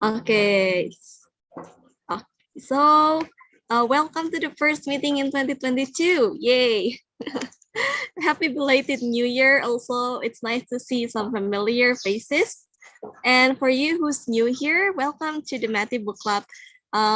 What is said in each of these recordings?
Okay. Uh, So, welcome to the first meeting in 2022. Yay! Happy belated New Year. Also, it's nice to see some familiar faces. And for you who's new here, welcome to the Matty Book Club.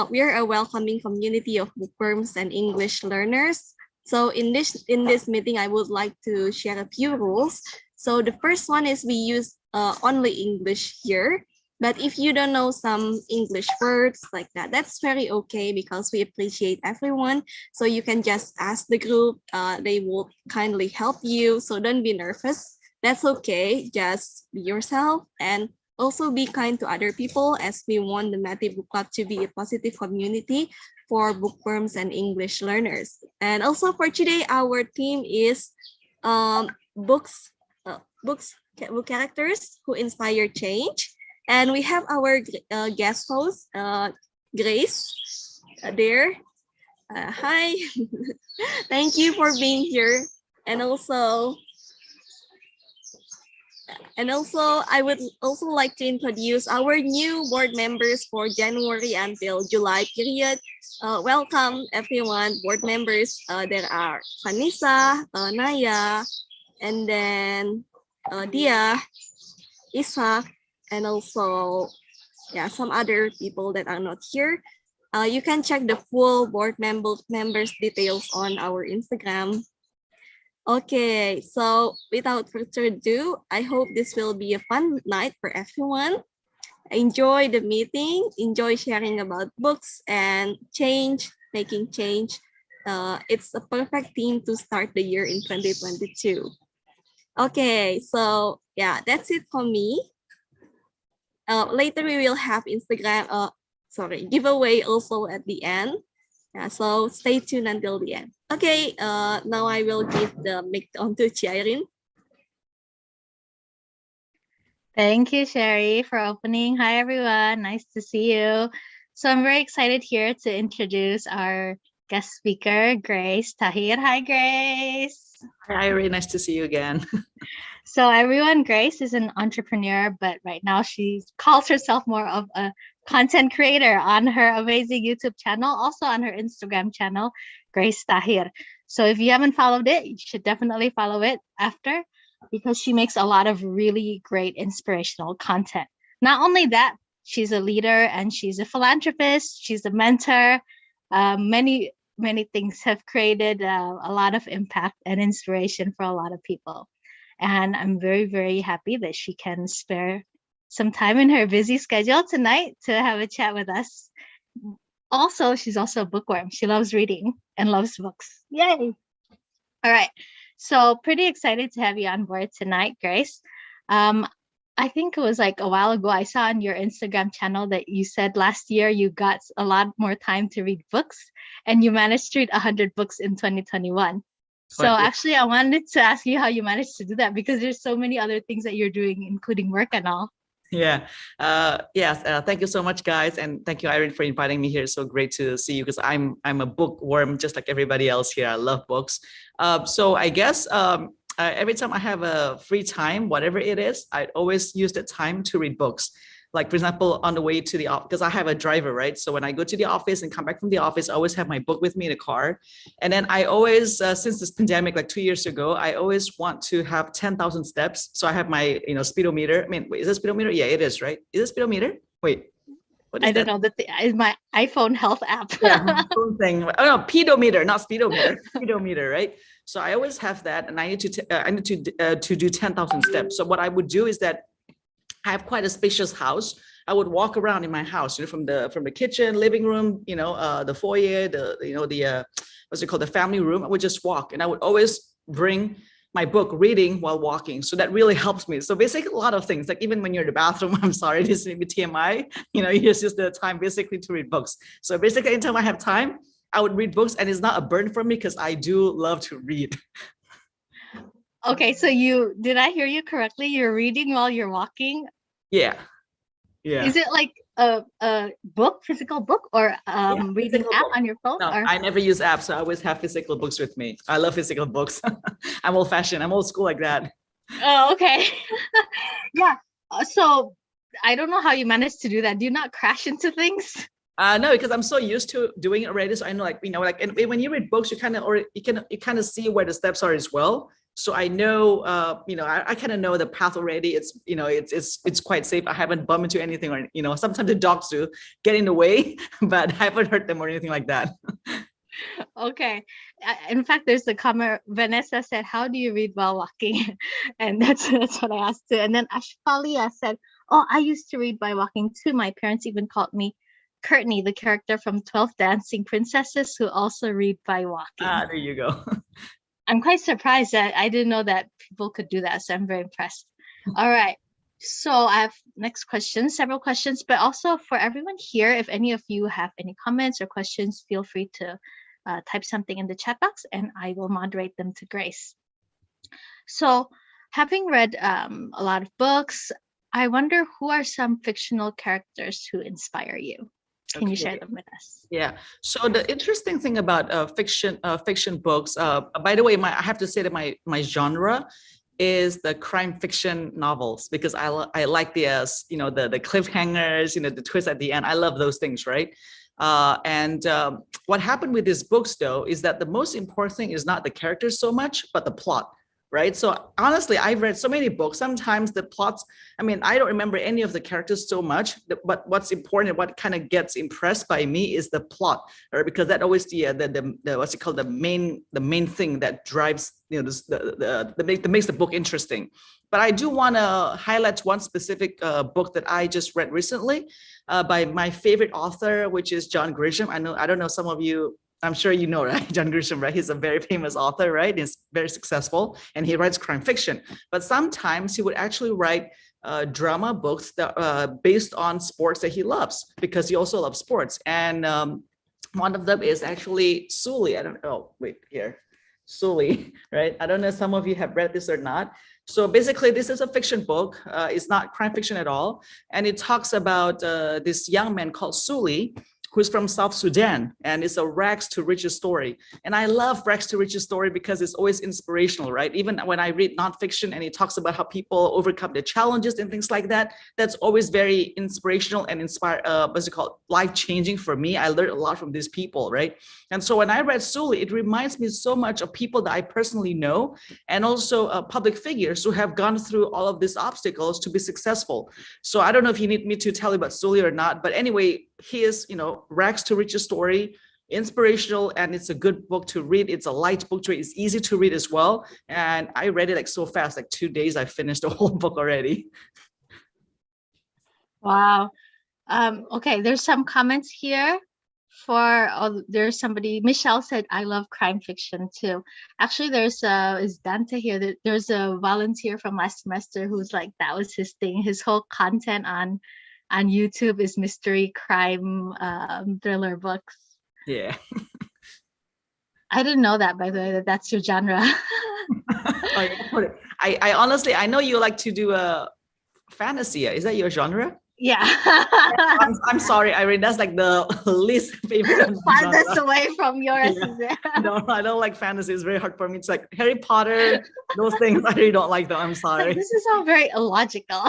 We are a welcoming community of bookworms and English learners. So in this meeting, I would like to share a few rules. So the first one is we use only English here. But if you don't know some English words like that, that's very okay because we appreciate everyone. So you can just ask the group. They will kindly help you. So don't be nervous. That's okay. Just be yourself and also be kind to other people, as we want the Matty Book Club to be a positive community for bookworms and English learners. And also for today, our theme is book characters who inspire change. And we have our guest host, Grace, there. Hi, thank you for being here. And also, I would also like to introduce our new board members for January until July period. Welcome everyone, board members. There are Vanessa, Naya, and then Dia, Isa, and also some other people that are not here. You can check the full board members details on our Instagram. Okay, so without further ado, I hope this will be a fun night for everyone. Enjoy the meeting, enjoy sharing about books and making change. It's a perfect theme to start the year in 2022. Okay, so yeah, that's it for me. Later we will have Instagram, giveaway also at the end. Yeah, so stay tuned until the end. Okay, now I will give the mic on to Airin. Thank you, Sherry, for opening. Hi, everyone. Nice to see you. So I'm very excited here to introduce our guest speaker, Grace Tahir. Hi, Grace. Hi, Airin. Nice to see you again. So everyone, Grace is an entrepreneur, but right now she calls herself more of a content creator on her amazing YouTube channel, also on her Instagram channel, Grace Tahir. So if you haven't followed it, you should definitely follow it after, because she makes a lot of really great inspirational content. Not only that, she's a leader and she's a philanthropist, she's a mentor. Many things have created a lot of impact and inspiration for a lot of people. And I'm very, very happy that she can spare some time in her busy schedule tonight to have a chat with us. Also, she's also a bookworm. She loves reading and loves books. Yay! All right. So pretty excited to have you on board tonight, Grace. I think it was like a while ago, I saw on your Instagram channel that you said last year you got a lot more time to read books and you managed to read 100 books in 2021. So actually, I wanted to ask you how you managed to do that, because there's so many other things that you're doing, including work and all. Yeah. Yes. Thank you so much, guys. And thank you, Airin, for inviting me here. It's so great to see you, because I'm a bookworm just like everybody else here. I love books. So I guess every time I have a free time, whatever it is, I always use that time to read books. Like, for example, on the way to the office, because I have a driver, right? So when I go to the office and come back from the office, I always have my book with me in the car. And then I always, since this pandemic, like 2 years ago, I always want to have 10,000 steps. So I have my, speedometer. I mean, wait, is it speedometer? Yeah, it is, right? Is it speedometer? Wait. I don't know. That is my iPhone health app. Yeah, my phone thing. Oh no, pedometer, not speedometer. Pedometer, right? So I always have that, and I need to do 10,000 steps. So what I would do is that I have quite a spacious house. I would walk around in my house, from the kitchen, living room, the foyer, what's it called, the family room. I would just walk, and I would always bring my book reading while walking. So that really helps me. So basically a lot of things, like even when you're in the bathroom, I'm sorry, this is maybe TMI, you just use the time basically to read books. So basically anytime I have time, I would read books, and it's not a burden for me because I do love to read. Okay, so did I hear you correctly? You're reading while you're walking? Yeah. Is it like a book, physical book, or reading app on your phone? No, I never use apps, so I always have physical books with me. I love physical books. I'm old fashioned. I'm old school like that. Oh, okay. Yeah. So I don't know how you manage to do that. Do you not crash into things? No, because I'm so used to doing it already. So I know, like, like, and when you read books, you kind of, or you kind of see where the steps are as well. So I know, I kind of know the path already. It's, it's quite safe. I haven't bumped into anything, or, sometimes the dogs do get in the way, but I haven't hurt them or anything like that. Okay. In fact, there's a comment. Vanessa said, "How do you read while walking?" And that's what I asked too. And then Ashfalia said, "Oh, I used to read by walking too. My parents even called me Courtney, the character from 12 Dancing Princesses, who also read by walking." There you go. I'm quite surprised that I didn't know that people could do that. So I'm very impressed. All right. So I have next question, several questions, but also for everyone here, if any of you have any comments or questions, feel free to type something in the chat box and I will moderate them to Grace. So having read a lot of books, I wonder who are some fictional characters who inspire you? Can you share them with us? Yeah. So the interesting thing about fiction books, by the way, I have to say that my genre is the crime fiction novels, because I like the the cliffhangers, the twist at the end. I love those things, right? What happened with these books, though, is that the most important thing is not the characters so much, but the plot. Right. So honestly, I've read so many books. Sometimes the plots, I don't remember any of the characters so much, but what's important, what kind of gets impressed by me is the plot, right? Because that always the what's it called, the main thing that drives, that makes the book interesting. But I do want to highlight one specific book that I just read recently by my favorite author, which is John Grisham. I don't know, some of you, I'm sure you know, right? John Grisham, right? He's a very famous author, right? He's very successful and he writes crime fiction. But sometimes he would actually write drama books that based on sports that he loves, because he also loves sports. And one of them is actually Sully. I don't know. Wait, here. Sully, right? I don't know if some of you have read this or not. So basically, this is a fiction book. It's not crime fiction at all. And it talks about this young man called Sully, who's from South Sudan, and it's a rags to riches story. And I love rags to riches story because it's always inspirational, right? Even when I read nonfiction and it talks about how people overcome their challenges and things like that, that's always very inspirational and life-changing for me. I learned a lot from these people, right? And so when I read Sully, it reminds me so much of people that I personally know, and also public figures who have gone through all of these obstacles to be successful. So I don't know if you need me to tell you about Sully or not, but anyway, he is, rags to riches story, inspirational, and it's a good book to read. It's a light book to read. It's easy to read as well. And I read it like so fast, like 2 days, I finished the whole book already. Wow. Okay, there's some comments here. There's somebody, Michelle said, "I love crime fiction too." Actually, is Dante here? There's a volunteer from last semester who's like, that was his thing. His whole content on YouTube is mystery crime thriller books. Yeah. I didn't know that, by the way, that's your genre. I honestly, I know you like to do a fantasy. Is that your genre? Yeah. I'm sorry, Irene, that's like the least favorite. Farthest away from yours. Yeah. No, I don't like fantasy. It's very hard for me. It's like Harry Potter, those things, I really don't like them. I'm sorry. This is all very illogical.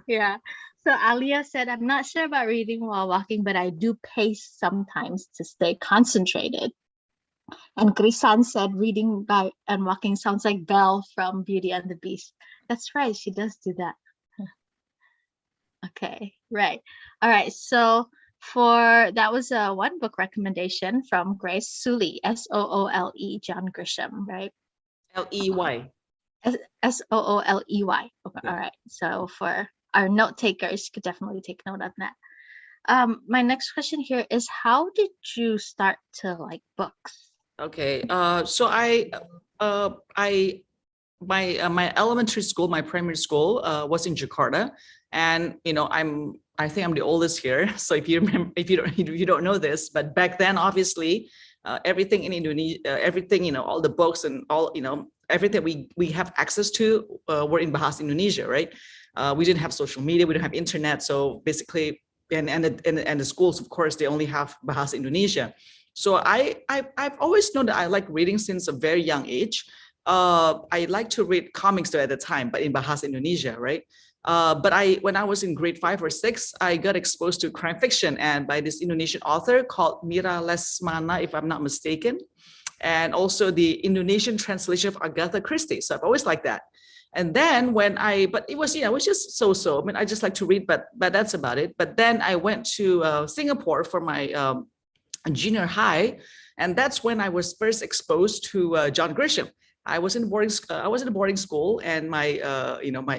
Yeah. So Alia said, "I'm not sure about reading while walking, but I do pace sometimes to stay concentrated." And Krisan said, "Reading by and walking sounds like Belle from Beauty and the Beast." That's right, she does do that. Okay, right. All right, so that was a one book recommendation from Grace Sully, Soole, John Grisham, right? Ley. Sooley. Okay, Yeah. all right. So for our note takers, you could definitely take note of that. My next question here is, how did you start to like books? Okay. So my elementary school, my primary school was in Jakarta, and I think I'm the oldest here. So if you don't know this, but back then, obviously, everything in Indonesia, everything, all the books and all, everything we have access to were in Bahasa Indonesia, right? We didn't have social media, we don't have internet, so basically, and the schools, of course, they only have Bahasa Indonesia. So I've always known that I like reading since a very young age. I like to read comics though at the time, but in Bahasa Indonesia, right? But when I was in grade 5 or 6, I got exposed to crime fiction and by this Indonesian author called Mira Lesmana, if I'm not mistaken, and also the Indonesian translation of Agatha Christie. So I've always liked that. And then but it was, it was just so-so. I mean, I just like to read, but that's about it. But then I went to Singapore for my junior high, and that's when I was first exposed to John Grisham. I was in a boarding school, and my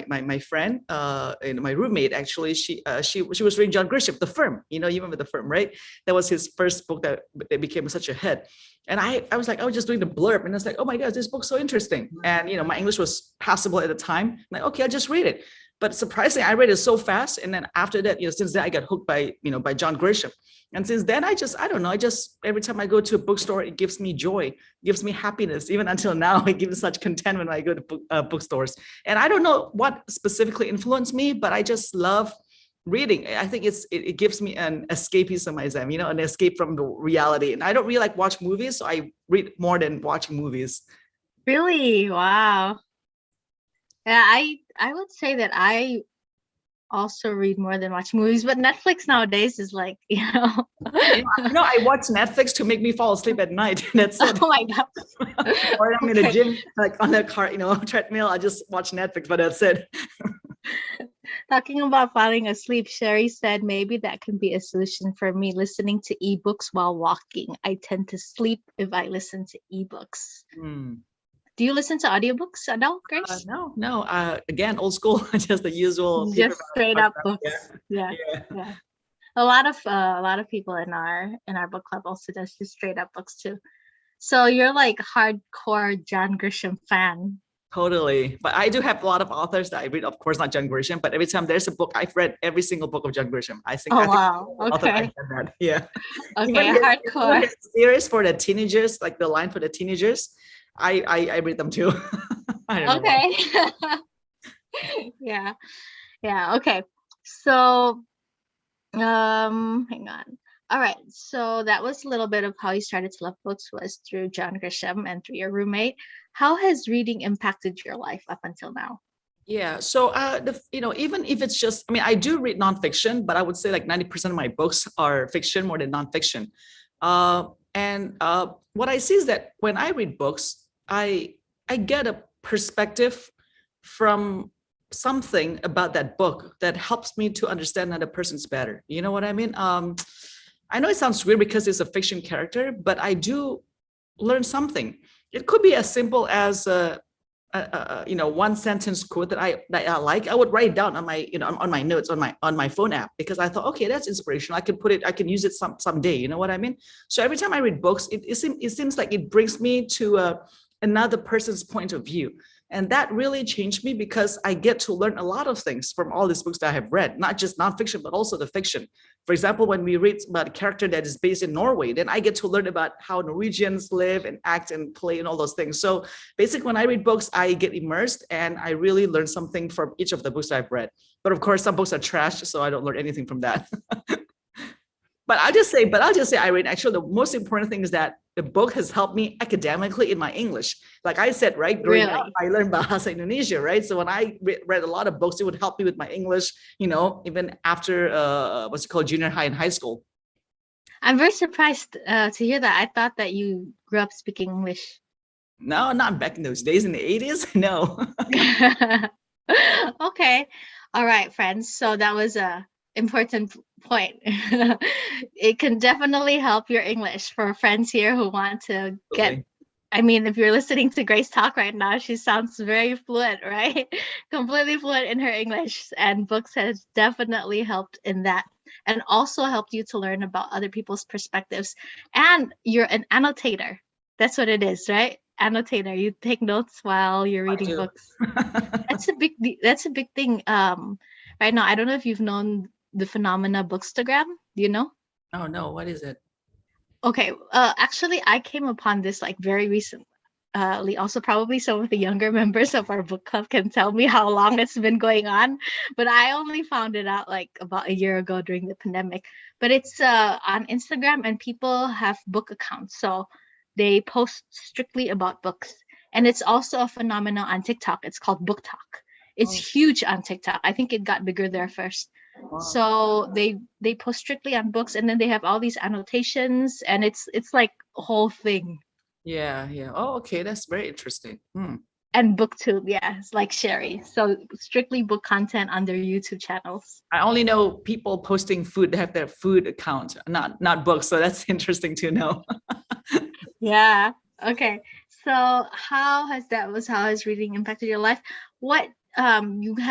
my friend, my roommate, actually, she was reading John Grisham, The Firm. You remember The Firm, right? That was his first book that became such a hit. And I was just doing the blurb, and I was like, oh my God, this book's so interesting. And my English was passable at the time. I'm like, okay, I'll just read it. But surprisingly, I read it so fast. And then after that, since then I got hooked by John Grisham. And since then, I don't know, every time I go to a bookstore, it gives me joy, gives me happiness. Even until now, it gives such contentment when I go to bookstores. And I don't know what specifically influenced me, but I just love reading. I think it gives me an escapism, an escape from the reality. And I don't really like watch movies, so I read more than watching movies. Really? Wow. Yeah, I would say that I also read more than watch movies, but Netflix nowadays is like, I watch Netflix to make me fall asleep at night. That's it. Oh my God. Or I'm in the gym, like on the car, treadmill, I just watch Netflix, but that's it. Talking about falling asleep, Sherry said maybe that can be a solution for me, listening to ebooks while walking. I tend to sleep if I listen to ebooks. Do you listen to audiobooks at all, Grace? No. Again, old school, just the usual. Just straight up books. Yeah. A lot of people in our book club also does just straight up books too. So you're like hardcore John Grisham fan. Totally. But I do have a lot of authors that I read, of course, not John Grisham, but every time there's a book, I've read every single book of John Grisham. I think. Wow. Okay. Yeah. Okay. Hardcore. His series for the teenagers, like the line for the teenagers, I read them too. I don't know. Yeah. Okay. So, hang on. All right. So that was a little bit of how you started to love books, was through John Grisham and through your roommate. How has reading impacted your life up until now? Yeah. So, even if it's just, I do read nonfiction, but I would say like 90% of my books are fiction more than nonfiction. What I see is that when I read books, I get a perspective from something about that book that helps me to understand another person's better. You know what I mean? I know it sounds weird because it's a fiction character, but I do learn something. It could be as simple as one sentence quote that I like. I would write it down on my on my notes on my phone app, because I thought, okay, that's inspirational. I can use it someday. You know what I mean? So every time I read books, it seems like it brings me to another person's point of view. And that really changed me, because I get to learn a lot of things from all these books that I have read, not just nonfiction, but also the fiction. For example, when we read about a character that is based in Norway, then I get to learn about how Norwegians live and act and play and all those things. So basically, when I read books, I get immersed and I really learn something from each of the books that I've read. But of course, some books are trash, so I don't learn anything from that. But I'll just say, Irene, actually, the most important thing is that the book has helped me academically in my English. Like I said, right, growing up, I learned Bahasa Indonesia, right? So when I read a lot of books, it would help me with my English, even after junior high and high school. I'm very surprised to hear that. I thought that you grew up speaking English. No, not back in those days in the 80s. No. Okay. All right, friends. So that was a important point. It can definitely help your English for friends here who want to get, if you're listening to Grace talk right now, she sounds very fluent, right? Completely fluent in her English, and books has definitely helped in that, and also helped you to learn about other people's perspectives. And you're an annotator. That's what it is, right? Annotator. You take notes while you're reading books. That's a big thing. Right now, I don't know if you've known the phenomena Bookstagram. Do you know? Oh no, what is it? Okay, actually, I came upon this like very recently. Also, probably some of the younger members of our book club can tell me how long it's been going on, but I only found it out like about a year ago during the pandemic. But it's on Instagram, and people have book accounts, so they post strictly about books. And it's also a phenomenon on TikTok. It's called Book Talk. It's huge on TikTok. I think it got bigger there first. Wow. So they post strictly on books, and then they have all these annotations, and it's like a whole thing. Yeah. Oh, okay. That's very interesting. And booktube, yeah, it's like Sherry. So strictly book content on their YouTube channels. I only know people posting food. They have their food account, not books. So that's interesting to know. Yeah. Okay. So how has reading impacted your life? What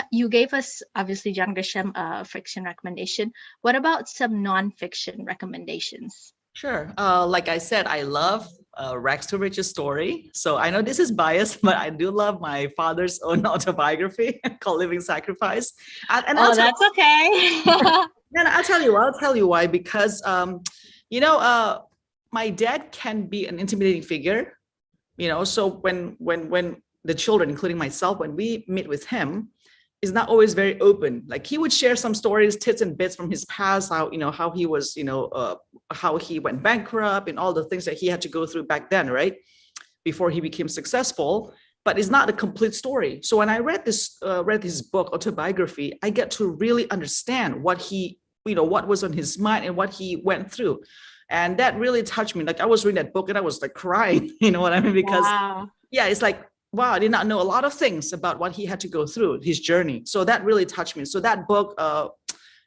you gave us obviously John Grisham fiction recommendation. What about some non-fiction recommendations? Sure. Like I said, I love Rags to Riches story. So I know this is biased, but I do love my father's own autobiography called Living Sacrifice. And that's okay. Then I'll tell you why. Because my dad can be an intimidating figure. So when the children, including myself, when we meet with him, is not always very open. Like he would share some stories, tits and bits from his past, how he was, how he went bankrupt and all the things that he had to go through back then, right? Before he became successful, but it's not a complete story. So when I read his book, autobiography, I get to really understand what what was on his mind and what he went through. And that really touched me. Like I was reading that book and I was like crying, you know what I mean? Because it's like, wow, I did not know a lot of things about what he had to go through, his journey. So that really touched me. So that book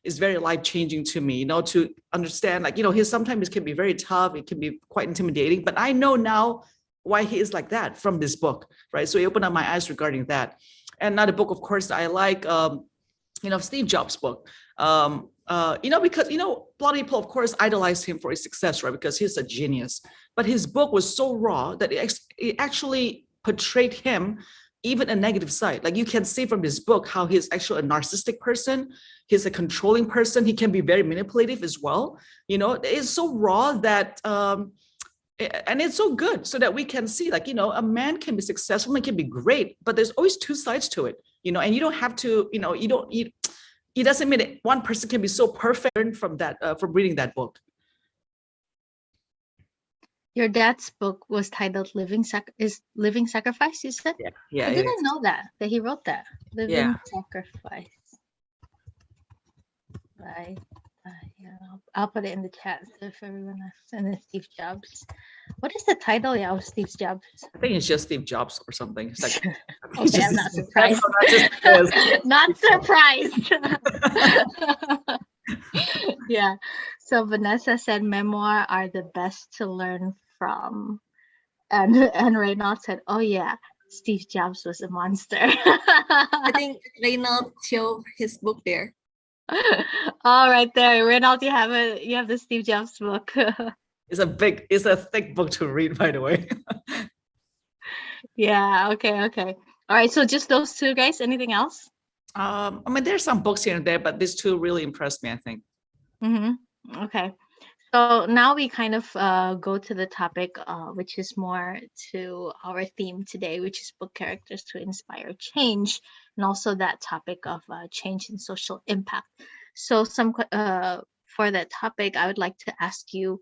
is very life-changing to me, to understand, like, sometimes it can be very tough. It can be quite intimidating, but I know now why he is like that from this book, right? So it opened up my eyes regarding that. And another book, of course, I like, Steve Jobs' book. Because, a lot of people, of course, idolize him for his success, right? Because he's a genius. But his book was so raw that it actually portrayed him even a negative side. Like you can see from this book how he's actually a narcissistic person. He's a controlling person. He can be very manipulative as well. It's so raw that, and it's so good so that we can see, like, a man can be successful and can be great, but there's always two sides to it, and you don't have to, it doesn't mean that one person can be so perfect from that, from reading that book. Your dad's book was titled Living Sacrifice, you said? Yeah. I didn't know that he wrote that. Living Sacrifice. Right. I'll put it in the chat so if everyone asks. And then Steve Jobs. What is the title of Steve Jobs? I think it's just Steve Jobs or something. It's like, okay, I'm not surprised. Not surprised. Yeah. So Vanessa said memoir are the best to learn from. And Reynald said, oh yeah, Steve Jobs was a monster. I think Reynald showed his book there. All right there. Reynald, you have the Steve Jobs book. It's a thick book to read, by the way. Yeah, okay. All right, so just those two guys, anything else? There's some books here and there, but these two really impressed me, I think. Okay. So now we kind of go to the topic, which is more to our theme today, which is book characters to inspire change, and also that topic of change and social impact. So for that topic, I would like to ask you,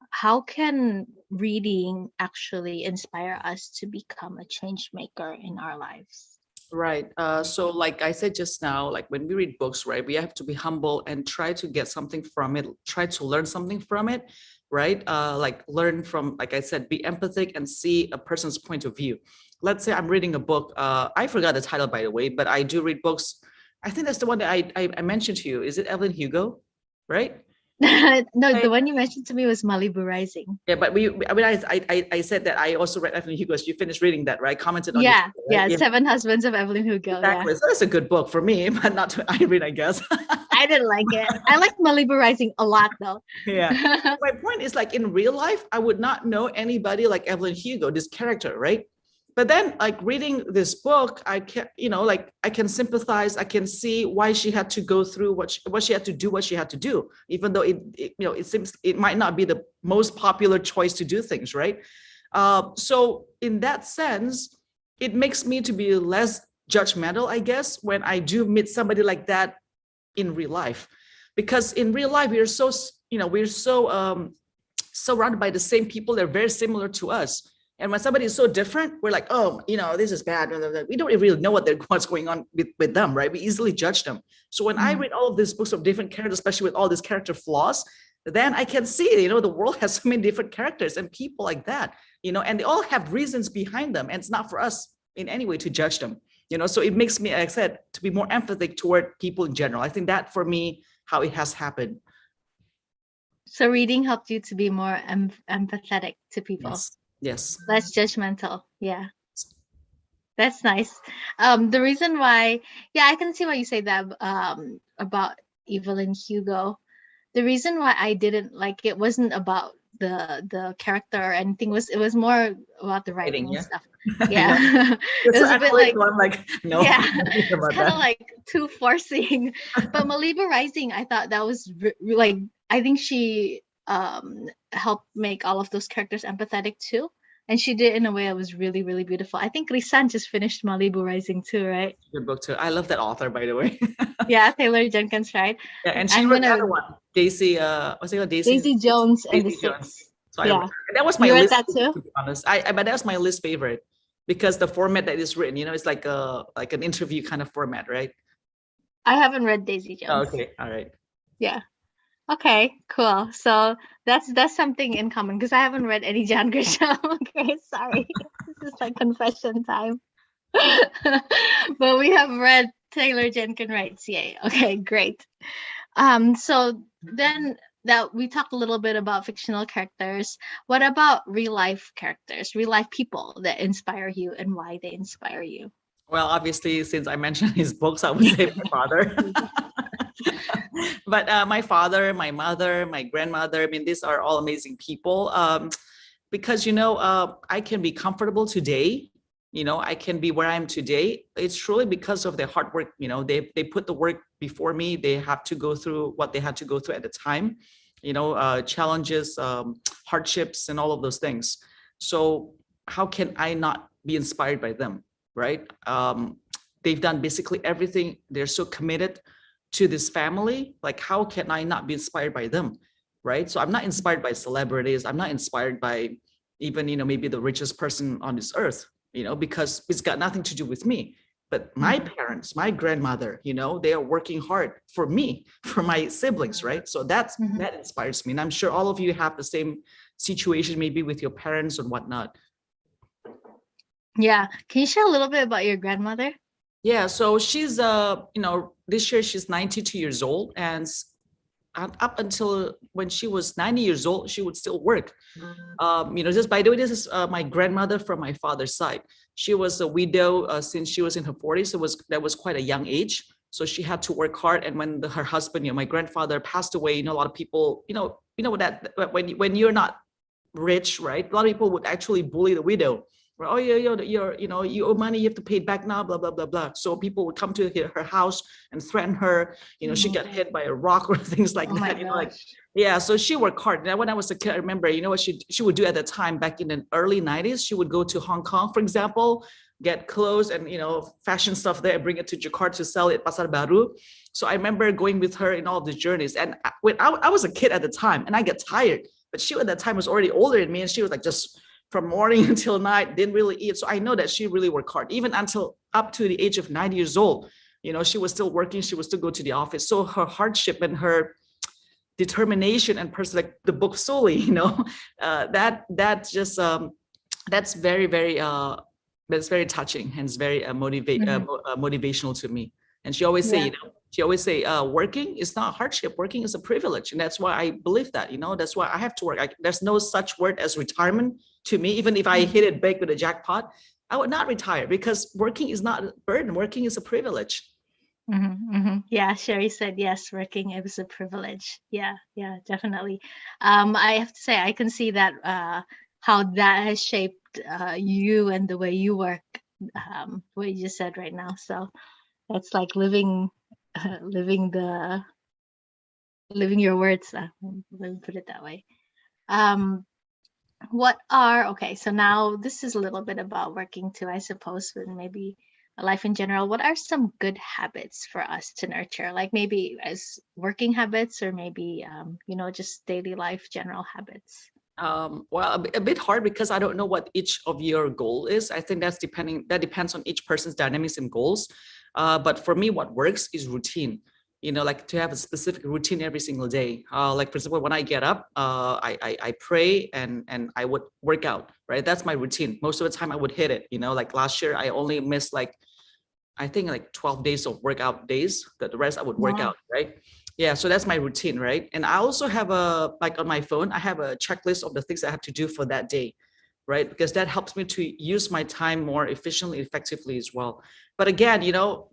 how can reading actually inspire us to become a change maker in our lives? Right. So like I said just now, like when we read books, right, we have to be humble and try to get something from it, try to learn something from it, right? Like learn from, like I said, be empathic and see a person's point of view. Let's say I'm reading a book. I forgot the title, by the way, but I do read books. I think that's the one that I mentioned to you. Is it Evelyn Hugo, right? No, the one you mentioned to me was Malibu Rising. Yeah, but I said that I also read Evelyn Hugo. You finished reading that, right? Commented on yeah, it, right? yeah, Seven Husbands of Evelyn Hugo. Exactly. Yeah. So that's a good book for me, but not to Irene, I guess. I didn't like it. I like Malibu Rising a lot, though. Yeah. My point is, like in real life, I would not know anybody like Evelyn Hugo, this character, right? But then, like reading this book, I can, I can sympathize. I can see why she had to go through what she had to do, even though it seems it might not be the most popular choice to do things, right? So in that sense, it makes me to be less judgmental, I guess, when I do meet somebody like that in real life, because in real life we're so surrounded by the same people. They're very similar to us. And when somebody is so different, we're like, oh, this is bad. We don't really know what's going on with them, right? We easily judge them. So when I read all of these books of different characters, especially with all these character flaws, then I can see, the world has so many different characters and people like that, and they all have reasons behind them. And it's not for us in any way to judge them, so it makes me, like I said, to be more empathetic toward people in general. I think that for me, how it has happened. So reading helped you to be more empathetic to people. Yes. Less judgmental. Yeah. That's nice. The reason why, I can see why you say that about Evelyn Hugo. The reason why I didn't like it wasn't about the character or anything. It was more about the writing and stuff. Yeah. It was a bit like, no. Yeah, it's kind of like too forcing. But Malibu Rising, I thought that was like, I think she helped make all of those characters empathetic too. And she did in a way that was really, really beautiful. I think Krisan just finished Malibu Rising too, right? Good book too. I love that author, by the way. Yeah, Taylor Jenkins, right? Yeah, and she wrote another one, Daisy. What's it called? Daisy Jones and the Six. So yeah, that was my you read list. That too? To be honest, but that was my least favorite because the format that is written, it's like an interview kind of format, right? I haven't read Daisy Jones. Oh, okay, all right. Yeah. Okay, cool. So that's something in common because I haven't read any Jan Grisham. Okay, sorry. This is like confession time. But we have read Taylor Jenkins Wright's. Yay. Okay, great. So then that we talked a little bit about fictional characters. What about real life characters, real life people that inspire you and why they inspire you? Well, obviously, since I mentioned his books, I would say my father. But my father, my mother, my grandmother, I mean, these are all amazing people. Because, I can be comfortable today. I can be where I am today. It's truly because of their hard work. They put the work before me. They have to go through what they had to go through at the time, challenges, hardships, and all of those things. So how can I not be inspired by them? Right? They've done basically everything. They're so committed to this family. Like, how can I not be inspired by them? Right? So I'm not inspired by celebrities. I'm not inspired by even, maybe the richest person on this earth, because it's got nothing to do with me. But my parents, my grandmother, they are working hard for me, for my siblings, right? So that inspires me. And I'm sure all of you have the same situation, maybe with your parents and whatnot. Yeah. Can you share a little bit about your grandmother? Yeah. So she's, this year she's 92 years old. And up until when she was 90 years old, she would still work. Just by the way, this is my grandmother from my father's side. She was a widow since she was in her 40s. So that was quite a young age. So she had to work hard. And when her husband, my grandfather passed away, a lot of people, that when you're not rich, right? A lot of people would actually bully the widow. Oh, you owe money, you have to pay it back now, blah, blah, blah, blah. So people would come to her house and threaten her. She got hit by a rock or things like that. Yeah. So she worked hard. Now, when I was a kid, I remember, what she would do at the time back in the early 90s, she would go to Hong Kong, for example, get clothes and, fashion stuff there, bring it to Jakarta to sell it at Pasar Baru. So I remember going with her in all of the journeys. And when I was a kid at the time and I get tired, but she at that time was already older than me. And she was like, just from morning until night, didn't really eat. So I know that she really worked hard, even until up to the age of 90 years old. She was still working. She would still go to the office. So her hardship and her determination and person, like the book Soli, that's very, very, that's very touching and it's very motivational to me. And she always say, working is not hardship. Working is a privilege. And that's why I believe that, that's why I have to work. There's no such word as retirement to me. Even if I hit it big with a jackpot, I would not retire because working is not a burden. Working is a privilege. Yeah, Sherry said, yes, working is a privilege. Yeah, definitely. I have to say, I can see that how that has shaped you and the way you work, what you just said right now. So that's like living your words. Let me put it that way. So now this is a little bit about working too, I suppose, but maybe life in general. What are some good habits for us to nurture? Like maybe as working habits or maybe, just daily life, general habits. Well, a bit hard because I don't know what each of your goal is. I think that depends on each person's dynamics and goals. But for me, what works is routine. Like to have a specific routine every single day. Like for example, when I get up, I pray and I would work out, right? That's my routine. Most of the time I would hit it. Like last year, I only missed I think 12 days of workout days. The rest I would work Wow. out, right? Yeah, so that's my routine, right? And I also have on my phone, I have a checklist of the things I have to do for that day, right? Because that helps me to use my time more efficiently, effectively as well. But again,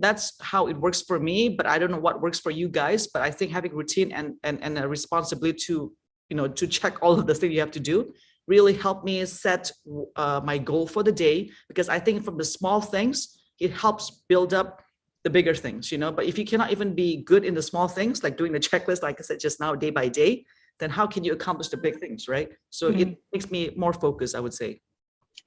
that's how it works for me, but I don't know what works for you guys. But I think having routine and a responsibility to check all of the things you have to do really help me set my goal for the day, because I think from the small things, it helps build up the bigger things, but if you cannot even be good in the small things, like doing the checklist, like I said just now, day by day, then how can you accomplish the big things, right? So it makes me more focused, I would say.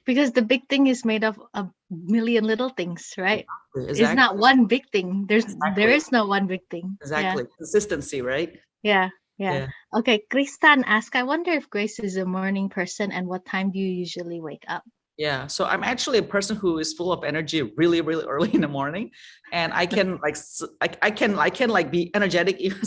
Because the big thing is made of a million little things, right? Exactly. It's not one big thing. There is no one big thing. Exactly. Consistency, right? Yeah. Yeah. Okay, Krisan asked, I wonder if Grace is a morning person and what time do you usually wake up? Yeah, so I'm actually a person who is full of energy really, really early in the morning, and I can I can be energetic even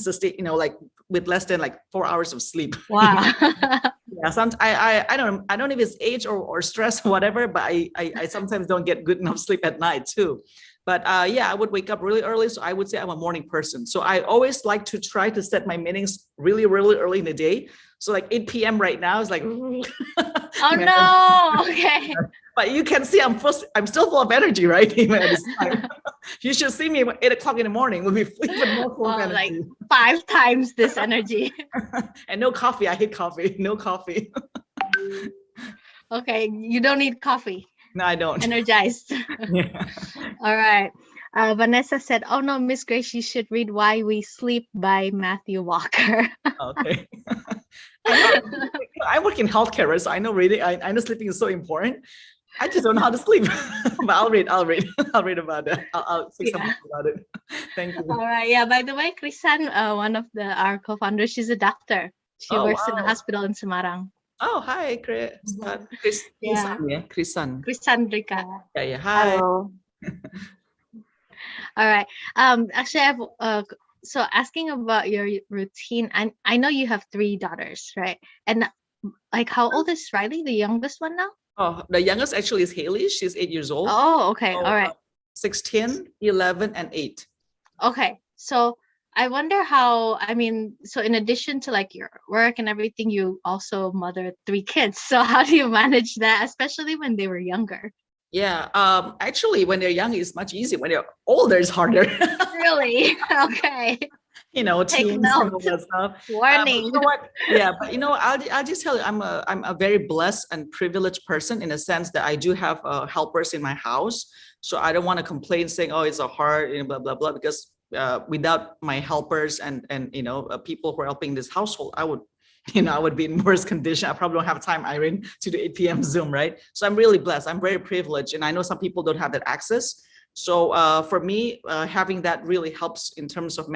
like with less than 4 hours of sleep. Wow. Yeah, sometimes I don't know if it's age or stress or whatever, but I sometimes don't get good enough sleep at night too. But yeah, I would wake up really early, so I would say I'm a morning person. So I always like to try to set my meetings really, really early in the day. So 8 p.m. right now is like, Oh no. Okay. but you can see I'm still full of energy, right? Even at this time. You should see me at 8 o'clock in the morning. We'll be even more full of energy. 5 times this energy. And no coffee. I hate coffee. No coffee. Okay, you don't need coffee. No, I don't. Energized. Yeah. All right. Vanessa said, oh no, Miss Grace, you should read Why We Sleep by Matthew Walker. Okay. I work in healthcare, so I know reading. I know sleeping is so important. I just don't know how to sleep. But I'll read about that. I'll say something about it. Thank you. All right. Yeah. By the way, Krisan, one of our co-founders, she's a doctor. She works in a hospital in Semarang. Oh, hi, Krisan. Krisan. Krisandrika. Yeah. Hi. Hello. All right. Actually, I have so asking about your routine. I know you have 3 daughters, right? And how old is Riley, the youngest one now? Oh, the youngest actually is Haley. She's 8 years old. Oh, okay. All right. 16, 11, and 8. Okay. So I wonder how, so in addition to your work and everything, you also mother 3 kids. So how do you manage that, especially when they were younger? Yeah. Actually, when they're young, it's much easier. When they're older, it's harder. Really? Okay. Teens and all that stuff. Warning. You know what? Yeah, but I'll just tell you, I'm a very blessed and privileged person in a sense that I do have helpers in my house. So I don't want to complain saying, oh, it's a hard, blah blah blah, because without my helpers and people who are helping this household, I would be in worse condition. I probably don't have time, Airin, to do 8 p.m. Zoom, right? So I'm really blessed. I'm very privileged, and I know some people don't have that access. So for me, having that really helps in terms of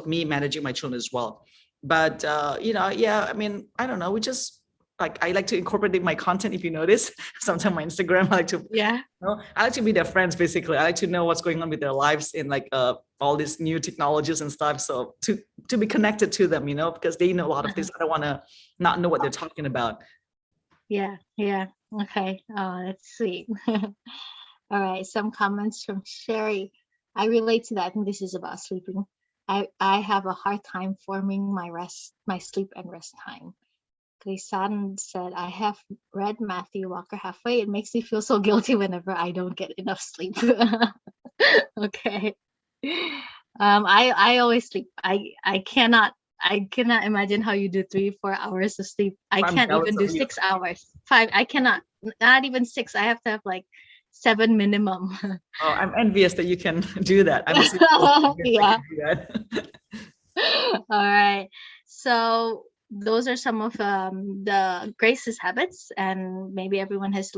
me managing my children as well. But yeah, I don't know. We just I like to incorporate in my content. If you notice, sometimes my Instagram, I like to I like to be their friends. Basically, I like to know what's going on with their lives in all these new technologies and stuff. So to be connected to them, because they know a lot of things. I don't want to not know what they're talking about. Yeah. Okay. Oh, that's sweet. All right, some comments from Sherry. I relate to that. I think this is about sleeping. I have a hard time forming my sleep and rest time. Krisan said, I have read Matthew Walker halfway. It makes me feel so guilty whenever I don't get enough sleep. Okay. I always sleep. I cannot imagine how you do 3-4 hours of sleep. I can't even do 6 hours. 5. I cannot. Not even 6. I have to have 7 minimum. Oh, I'm envious that you can do that. Yeah. All right. So those are some of the Grace's habits, and maybe everyone has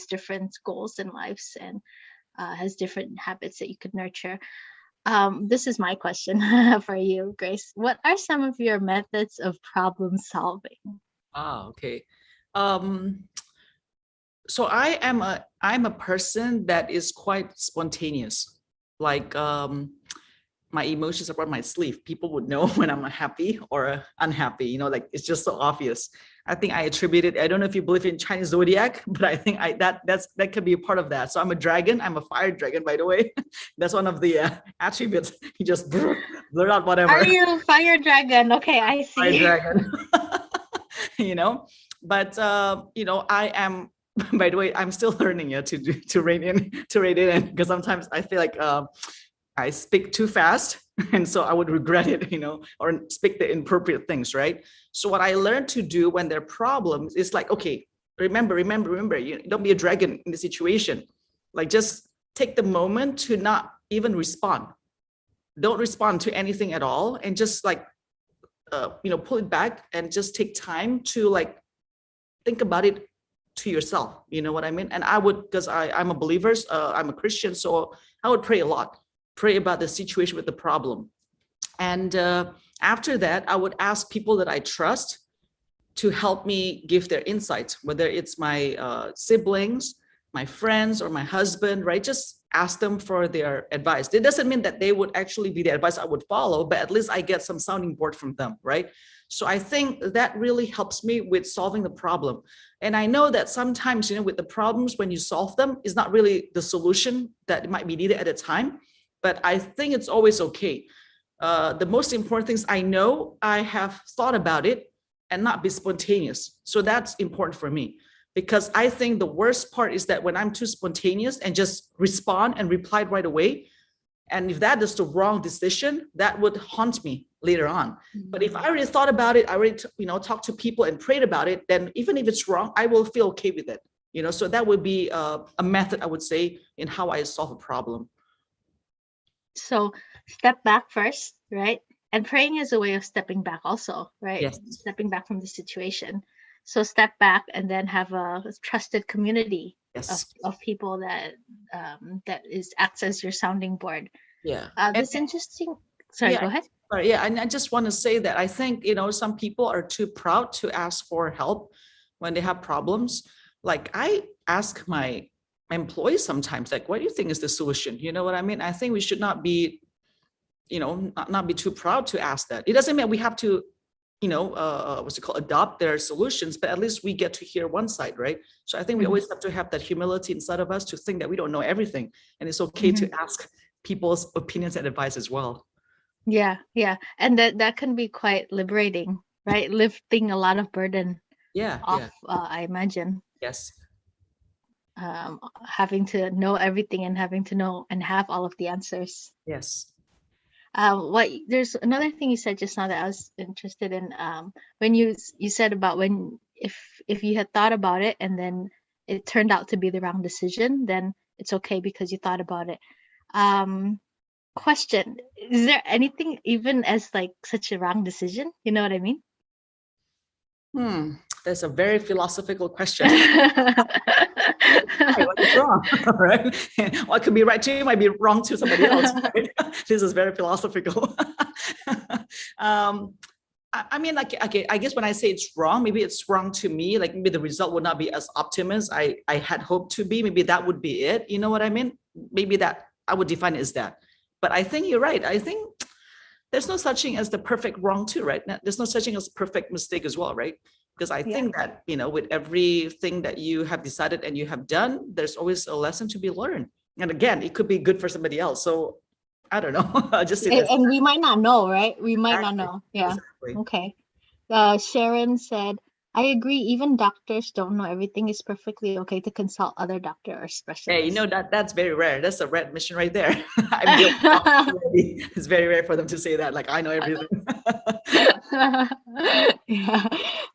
different goals in lives and has different habits that you could nurture. This is my question for you, Grace. What are some of your methods of problem solving? Okay. So I'm a person that is quite spontaneous. Like my emotions are on my sleeve. People would know when I'm happy or unhappy. You know, like it's just so obvious. I think I attribute it. I don't know if you believe in Chinese zodiac, but I think that could be a part of that. So I'm a dragon. I'm a fire dragon, by the way. That's one of the attributes. You just blur out whatever. Are you fire dragon? Okay, I see. Fire dragon. You know, but you know, I am. By the way, I'm still learning to rein in because sometimes I feel like I speak too fast, and so I would regret it, you know, or speak the inappropriate things, right? So what I learned to do when there are problems is like, okay, remember, you don't be a dragon in the situation. Like just take the moment to not even respond. Don't respond to anything at all, and just like, you know, pull it back and just take time to like think about it to yourself. You know what I mean? And I would, because I'm a believer, I'm a Christian, so I would pray a lot. Pray about the situation with the problem. And after that, I would ask people that I trust to help me give their insights, whether it's my siblings, my friends, or my husband, right? Just ask them for their advice. It doesn't mean that they would actually be the advice I would follow, but at least I get some sounding board from them, right? So I think that really helps me with solving the problem. And I know that sometimes, you know, with the problems, when you solve them, is not really the solution that might be needed at the time. But I think it's always okay. The most important things, I know I have thought about it and not be spontaneous. So that's important for me, because I think the worst part is that when I'm too spontaneous and just respond and reply right away, and if that is the wrong decision, that would haunt me later on. But if I already thought about it, I already, you know, talked to people and prayed about it, then even if it's wrong, I will feel okay with it. You know, so that would be a method, I would say, in how I solve a problem. So step back first, right? And praying is a way of stepping back also, right? Yes. Stepping back from the situation. So step back and then have a trusted community of people that acts as your sounding board. Yeah. This interesting. Sorry, yeah, go ahead. Sorry, yeah, and I just want to say that I think, you know, some people are too proud to ask for help when they have problems. Like I ask my employees sometimes, like, what do you think is the solution? You know what I mean? I think we should not be, you know, not be too proud to ask that. It doesn't mean we have to, you know, what's it called, adopt their solutions, but at least we get to hear one side, right? So I think we always have to have that humility inside of us to think that we don't know everything, and it's okay to ask people's opinions and advice as well. Yeah, and that can be quite liberating, right? Lifting a lot of burden off, I imagine. Yes. Having to know everything and having to know and have all of the answers. Yes. There's another thing you said just now that I was interested in. When you said about when if you had thought about it and then it turned out to be the wrong decision, then it's okay because you thought about it. Question: is there anything even as like such a wrong decision? You know what I mean? That's a very philosophical question. What is wrong? Right? What could be right to you might be wrong to somebody else. Right? This is very philosophical. I mean, like, okay, I guess when I say it's wrong, maybe it's wrong to me. Like maybe the result would not be as optimist I had hoped to be. Maybe that would be it. You know what I mean? Maybe that I would define it as that. But I think you're right. I think there's no such thing as the perfect wrong too, right? There's no such thing as perfect mistake as well, right? Because I think that, you know, with everything that you have decided and you have done, there's always a lesson to be learned. And again, it could be good for somebody else. So I don't know. And we might not know, right? We might not know. Yeah. Exactly. Okay. Sharon said, I agree. Even doctors don't know everything. It's perfectly okay to consult other doctor or specialists. Hey, you know, that's very rare. That's a rare admission right there. It's very rare for them to say that. Like, I know everything. Yeah.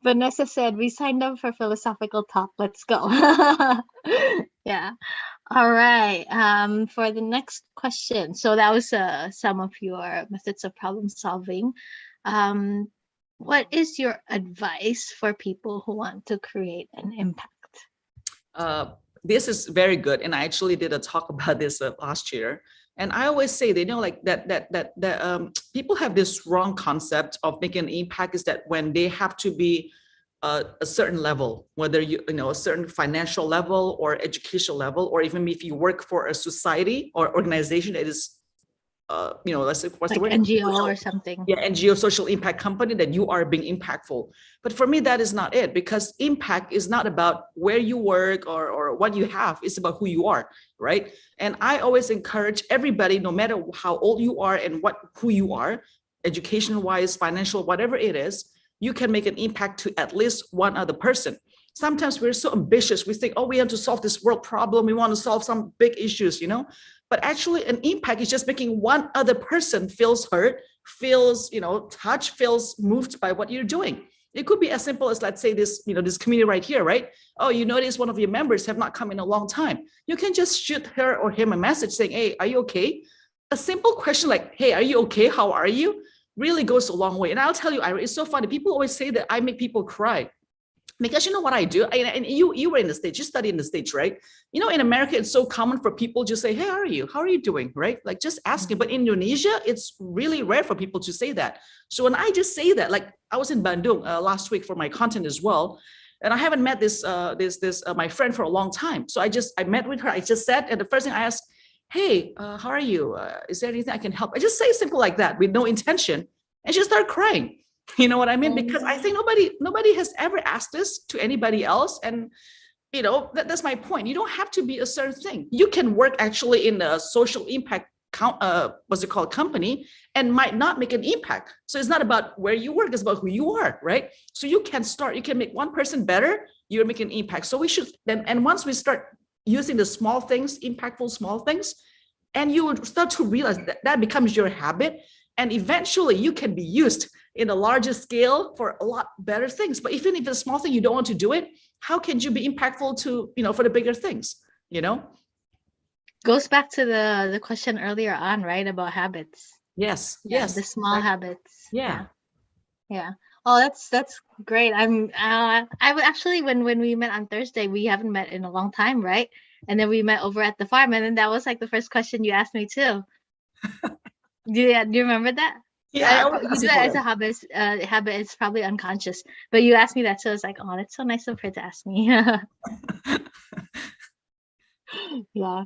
Vanessa said, we signed up for philosophical talk. Let's go. Yeah. All right. For the next question. So that was some of your methods of problem solving. What is your advice for people who want to create an impact? This is very good. And I actually did a talk about this last year. And I always say, they know, like that people have this wrong concept of making an impact is that when they have to be a certain level, whether you know a certain financial level or educational level, or even if you work for a society or organization that is, you know, let's say, what's Like the word? NGO or something. Yeah, NGO, social impact company, that you are being impactful. But for me, that is not it, because impact is not about where you work or what you have. It's about who you are, right? And I always encourage everybody, no matter how old you are and who you are, education wise, financial, whatever it is, you can make an impact to at least one other person. Sometimes we're so ambitious. We think, oh, we have to solve this world problem. We want to solve some big issues, you know, but actually an impact is just making one other person feels heard, feels, you know, touched, feels moved by what you're doing. It could be as simple as, let's say, this, you know, this community right here, right? Oh, you notice one of your members have not come in a long time. You can just shoot her or him a message saying, hey, are you okay? A simple question like, hey, are you okay? How are you? Really goes a long way. And I'll tell you, Ira, it's so funny. People always say that I make people cry. Because you know what I do, and you were in the States, you studied in the States, right? You know, in America, it's so common for people to say, hey, how are you? How are you doing, right? Like just asking. But in Indonesia, it's really rare for people to say that. So when I just say that, like I was in Bandung last week for my content as well, and I haven't met this my friend for a long time. So I met with her, I just said, and the first thing I asked, hey, how are you? Is there anything I can help? I just say simple like that with no intention, and she started crying. You know what I mean? Because I think nobody has ever asked this to anybody else. And, you know, that's my point. You don't have to be a certain thing. You can work actually in a social impact company, and might not make an impact. So it's not about where you work, it's about who you are, right? So you can make one person better, you're making an impact. So we should then, and once we start using the small things, impactful small things, and you would start to realize that becomes your habit, and eventually you can be used in a larger scale for a lot better things. But even if it's a small thing, you don't want to do it, how can you be impactful to, you know, for the bigger things, you know? Goes back to the question earlier on, right? About habits. Yes. Yeah, Yes. the small habits. Yeah. Yeah. Oh, that's great. I would actually, when we met on Thursday, we haven't met in a long time, right? And then we met over at the farm, and then that was like the first question you asked me too. Do you remember that? Yeah. You do that as a habit. It's probably unconscious, but you asked me that, so I was like, oh, that's so nice of her to ask me. Yeah.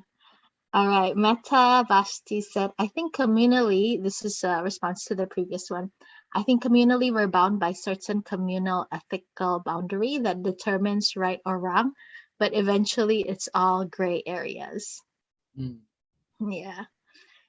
All right. Meta Vashti said, I think communally, this is a response to the previous one. I think communally we're bound by certain communal ethical boundary that determines right or wrong, but eventually it's all gray areas. Yeah.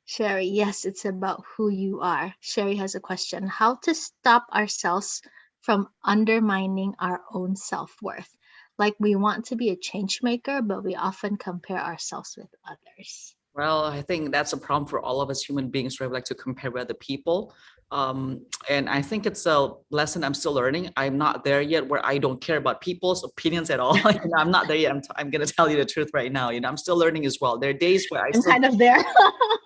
Sherry, yes, it's about who you are. Sherry has a question. How to stop ourselves from undermining our own self-worth? Like we want to be a change maker, but we often compare ourselves with others. Well, I think that's a problem for all of us human beings, right? We like to compare with other people. And I think it's a lesson I'm still learning. I'm not there yet where I don't care about people's opinions at all. You know, I'm not there yet. I'm going to tell you the truth right now. You know, I'm still learning as well. There are days where I'm kind of there.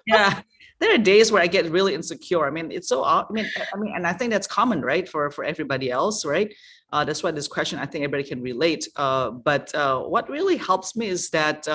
Yeah, there are days where I get really insecure. I mean, it's so, I mean, and I think that's common, right? For everybody else, right? That's why this question, I think everybody can relate. But what really helps me is that,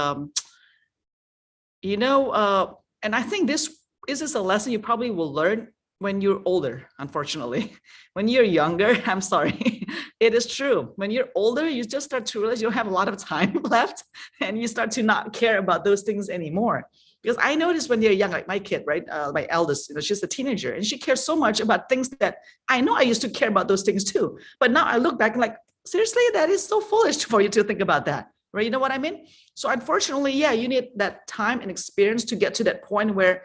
you know, and I think this is a lesson you probably will learn when you're older, unfortunately. When you're younger, I'm sorry, it is true. When you're older, you just start to realize you don't have a lot of time left, and you start to not care about those things anymore. Because I noticed when you're young, like my kid, right? My eldest, you know, she's a teenager, and she cares so much about things that I know I used to care about those things too. But now I look back and like, seriously, that is so foolish for you to think about that, right? You know what I mean? So unfortunately, yeah, you need that time and experience to get to that point where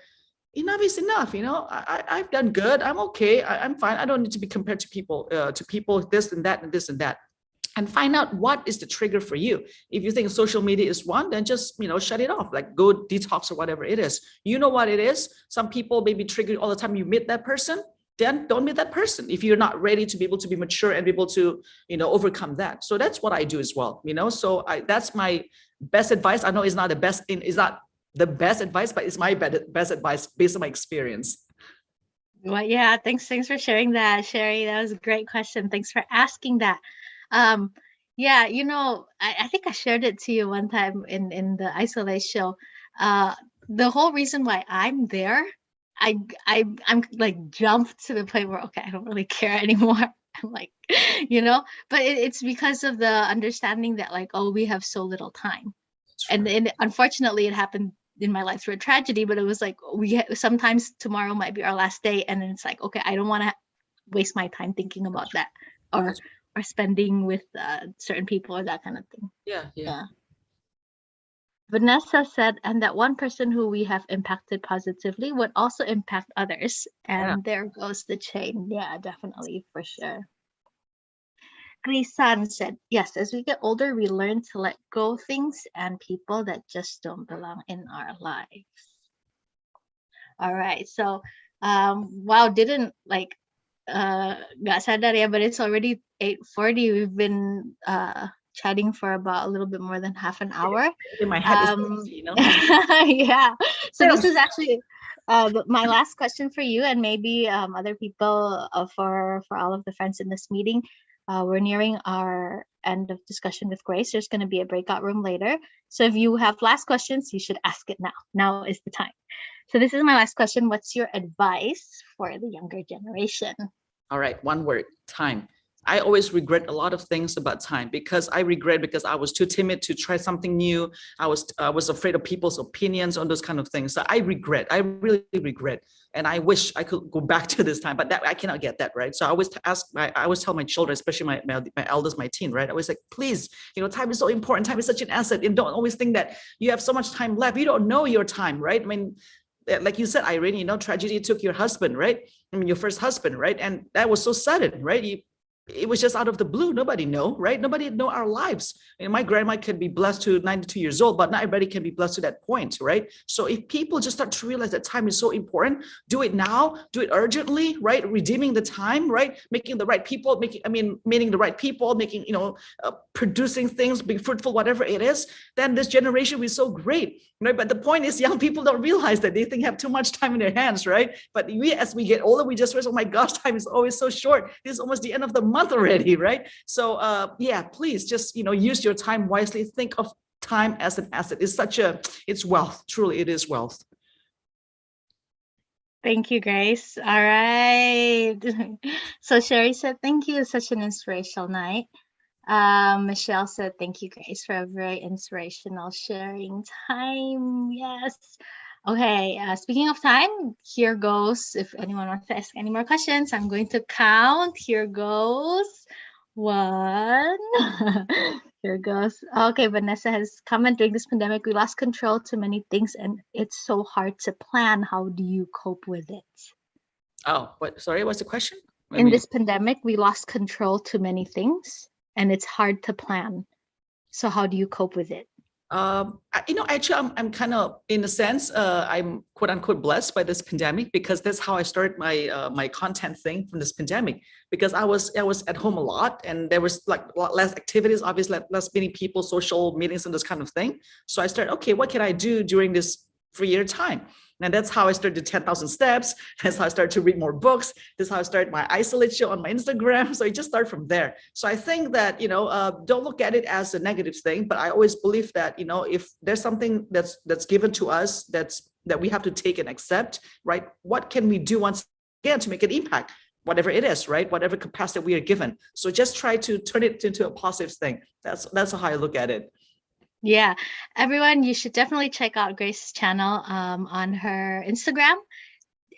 enough is enough. You know, I've done good. I'm okay. I'm fine. I don't need to be compared to people this and that and this and that. And find out what is the trigger for you. If you think social media is one, then just, you know, shut it off, like go detox or whatever it is. You know what it is. Some people may be triggered all the time. You meet that person, then don't meet that person if you're not ready to be able to be mature and be able to, you know, overcome that. So that's what I do as well, you know. So that's my best advice. I know it's not the best advice, but it's my best advice based on my experience. Well, yeah, thanks for sharing that, Sherry. That was a great question. Thanks for asking that. Yeah, you know, I think I shared it to you one time in the Isolate show. The whole reason why I'm there, I'm like jumped to the point where, okay, I don't really care anymore. like, but it's because of the understanding that like, oh, we have so little time. And unfortunately it happened in my life through a tragedy, but it was like sometimes tomorrow might be our last day, and then it's like, okay, I don't want to waste my time thinking about that or spending with certain people or that kind of thing. Yeah. Vanessa said, and that one person who we have impacted positively would also impact others. And there goes the chain. Yeah, definitely, for sure. Krisan said, yes, as we get older, we learn to let go things and people that just don't belong in our lives. All right. So, wow, didn't like, nggak sadar ya, but it's already 8:40. We've been chatting for about a little bit more than half an hour. In my head, yeah. So this is actually my last question for you, and maybe other people, for all of the friends in this meeting. We're nearing our end of discussion with Grace. There's going to be a breakout room later. So if you have last questions, you should ask it now. Now is the time. So this is my last question. What's your advice for the younger generation? All right, one word, time. I always regret a lot of things about time because I was too timid to try something new. I was afraid of people's opinions on those kind of things. So I really regret. And I wish I could go back to this time, but that I cannot get that, right? So I always tell my children, especially my eldest, my teen, right? I always like, please, time is so important. Time is such an asset. And don't always think that you have so much time left. You don't know your time, right? I mean, like you said, Airin, tragedy took your husband, right? I mean, your first husband, right? And that was so sudden, right? It was just out of the blue. Nobody know, right? Nobody know our lives. And my grandma can be blessed to 92 years old, but not everybody can be blessed to that point, right? So if people just start to realize that time is so important, do it now, do it urgently, right? Redeeming the time, right? Making the right people, meeting the right people, making, producing things, being fruitful, whatever it is, then this generation will be so great, right? But the point is, young people don't realize that they think have too much time in their hands, right? But as we get older, we just realize, oh my gosh, time is always so short. This is almost the end of the month already, right? So please just use your time wisely. Think of time as an asset. It's wealth. Truly, it is wealth. Thank you, Grace. All right. So Sherry said, thank you. Such an inspirational night. Michelle said, thank you, Grace, for a very inspirational sharing time. Yes. Okay, speaking of time, here goes. If anyone wants to ask any more questions, I'm going to count. Here goes 1. Here goes. Okay, Vanessa has comment. During this pandemic, we lost control to many things, and it's so hard to plan. How do you cope with it? Oh, sorry, what's the question? In this pandemic, we lost control to many things, and it's hard to plan. So how do you cope with it? Actually, I'm kind of, in a sense, I'm quote unquote blessed by this pandemic, because that's how I started my content thing from this pandemic, because I was at home a lot, and there was like a lot less activities, obviously less meeting people, social meetings and this kind of thing. So I started, okay, what can I do during this 3-year time? And that's how I started 10,000 steps. That's how I started to read more books. This is how I started my isolate show on my Instagram. So it just started from there. So I think that, don't look at it as a negative thing, but I always believe that, if there's something that's given to us, that we have to take and accept, right? What can we do once again to make an impact? Whatever it is, right? Whatever capacity we are given. So just try to turn it into a positive thing. That's how I look at it. Yeah, everyone, you should definitely check out Grace's channel on her Instagram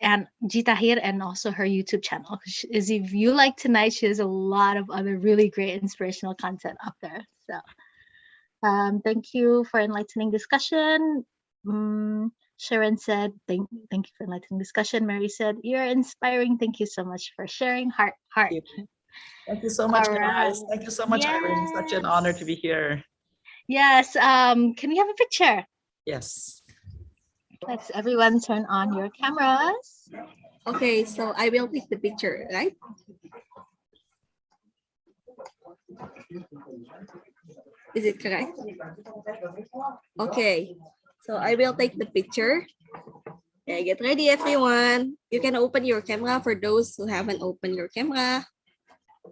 and Chika Chika, and also her YouTube channel. As if you like tonight, she has a lot of other really great inspirational content up there. So thank you for enlightening discussion. Sharon said, thank you for enlightening discussion. Mary said, you're inspiring. Thank you so much for sharing. Heart. Thank you so much, guys. Thank you so much, Airin. It's such an honor to be here. Yes. Can we have a picture? Yes. Let's everyone turn on your cameras. Okay, so I will take the picture, right? Is it correct? Okay, so I will take the picture. Okay, get ready, everyone. You can open your camera for those who haven't opened your camera.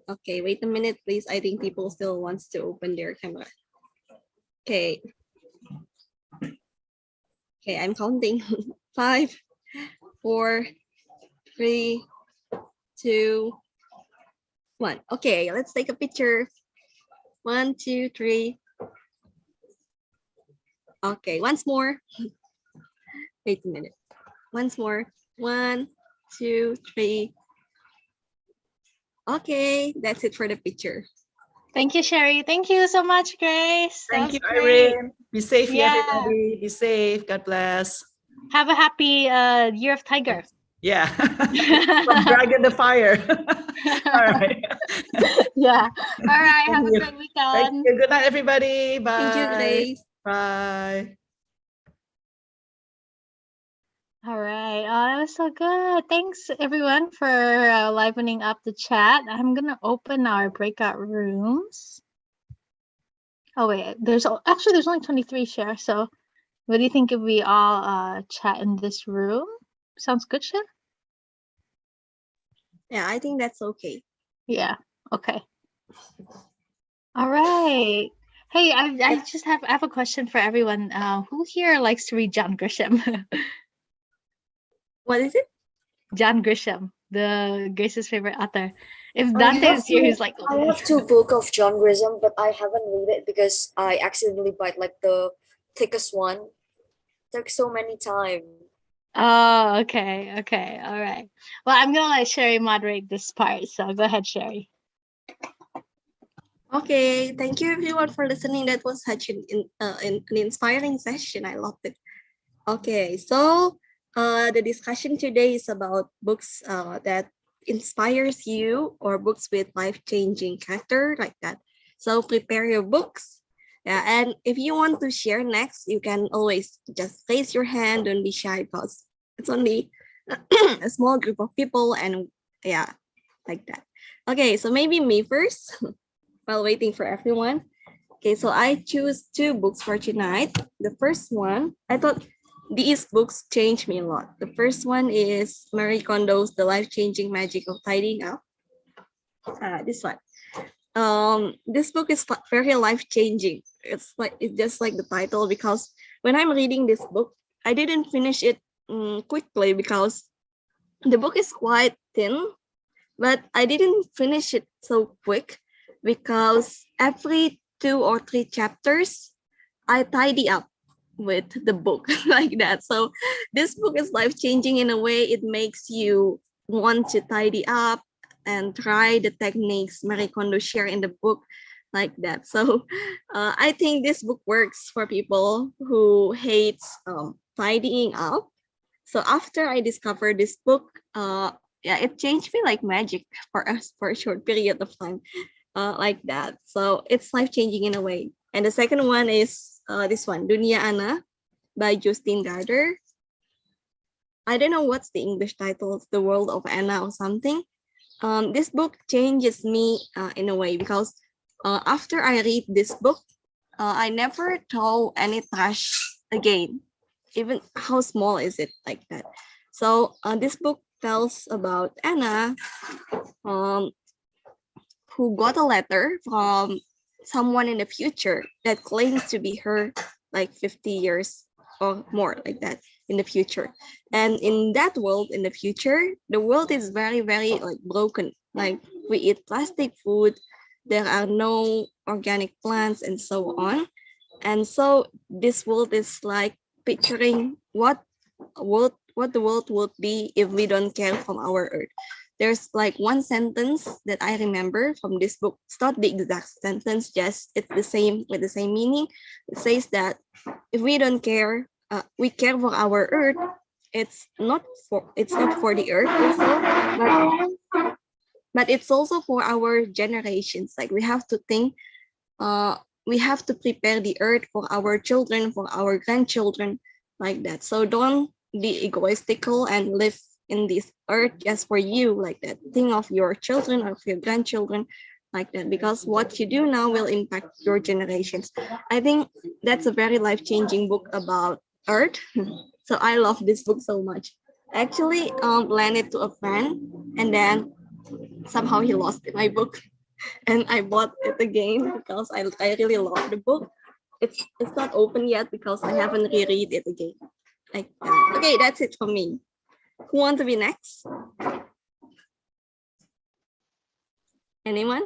Okay, wait a minute, please. I think people still wants to open their camera. Okay. Okay, I'm counting. 5, 4, 3, 2, one. Okay, let's take a picture. 1, 2, 3. Okay, once more. Wait a minute. Once more. 1, 2, 3. Okay, that's it for the picture. Thank you, Sherry. Thank you so much, Grace. That Thank was you, great. Airin. Be safe, Yeah. everybody. Be safe. God bless. Have a happy Year of Tiger. Yeah. From Dragon the Fire. All right. Yeah. All right. Have a you. great Thank weekend. you. Good night, everybody. Bye. Thank you, Grace. Bye. All right. Oh, that was so good. Thanks, everyone, for livening up the chat. I'm going to open our breakout rooms. Oh, wait. There's only 23 shares. So what do you think if we all chat in this room? Sounds good, Cher? Yeah, I think that's okay. Yeah. Okay. All right. Hey, I have a question for everyone. Who here likes to read John Grisham? What is it? John Grisham, the Grace's favorite author. If I Dante have is here, two, he's like, I have two books of John Grisham, but I haven't read it because I accidentally bought like the thickest one. Took so many time. oh, okay, okay, all right. Well, I'm gonna let Sherry moderate this part, so go ahead, Sherry. Okay, thank you everyone for listening. That was such an inspiring session. I loved it. Okay, so the discussion today is about books that inspires you or books with life-changing character like that. So prepare your books. Yeah, and if you want to share next, you can always just raise your hand. Don't be shy because it's only a small group of people, and yeah, like that. Okay, so maybe me first while waiting for everyone. Okay, so I choose 2 books for tonight. The first one, I thought these books changed me a lot. The first one is Marie Kondo's The Life-Changing Magic of Tidying Up. This one. This book is very life-changing. It's just like the title, because when I'm reading this book, I didn't finish it quickly because the book is quite thin, but I didn't finish it so quick because every 2 or 3 chapters, I tidy up with the book like that. So this book is life-changing in a way. It makes you want to tidy up and try the techniques Marie Kondo share in the book like that. So I think this book works for people who hates tidying up. So after I discovered this book, yeah, it changed me like magic for us for a short period of time, like that. So it's life-changing in a way. And the second one is this one, Dunia Ana by Justine Gardner. I don't know what's the English title, The World of Anna or something. This book changes me in a way because after I read this book, I never told any trash again, even how small is it like that. So this book tells about Anna, who got a letter from someone in the future that claims to be her like 50 years or more like that in the future. And in that world, in the future, the world is very, very like broken. Like we eat plastic food, there are no organic plants and so on. And so this world is like picturing what the world would be if we don't care from our earth. There's like one sentence that I remember from this book. It's not the exact sentence, just it's the same with the same meaning. It says that if we don't care, we care for our earth. It's not for the earth also, but it's also for our generations. Like we have to think, we have to prepare the earth for our children, for our grandchildren, like that. So don't be egoistical and live in this earth just for you, like that. Think of your children or your grandchildren, like that, because what you do now will impact your generations. I think that's a very life-changing book about earth. So I love this book so much. I actually lent it to a friend, and then somehow he lost my book, and I bought it again because I really love the book. It's not open yet because I haven't reread it again. Like okay, that's it for me. Who wants to be next? Anyone?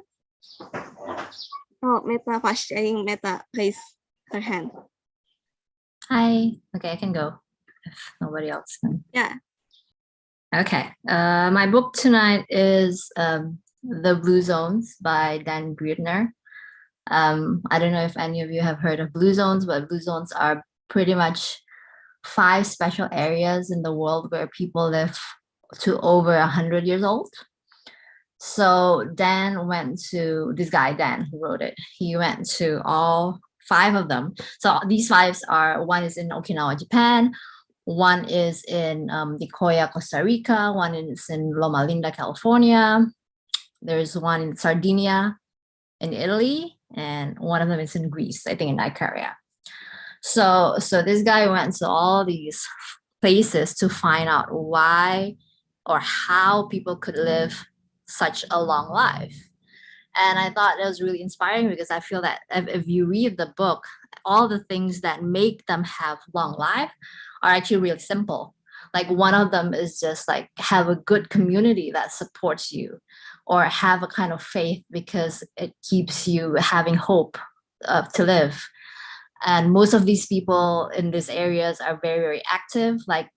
Oh, Meta first. I think Meta raised her hand. Hi. Okay, I can go if nobody else can. Yeah. Okay. My book tonight is The Blue Zones by Dan Briedner. I don't know if any of you have heard of blue zones, but blue zones are pretty much 5 special areas in the world where people live to over 100 years old. So Dan went to, this guy Dan who wrote it, he went to all 5 of them. So these 5 are, one is in Okinawa, Japan, one is in Nicoya, Costa Rica, one is in Loma Linda, California, there's one in Sardinia in Italy, and one of them is in Greece, I think in Icaria. So this guy went to all these places to find out why or how people could live such a long life. And I thought it was really inspiring because I feel that if you read the book, all the things that make them have long life are actually really simple. Like one of them is just like have a good community that supports you, or have a kind of faith because it keeps you having hope to live. And most of these people in these areas are very, very active. Like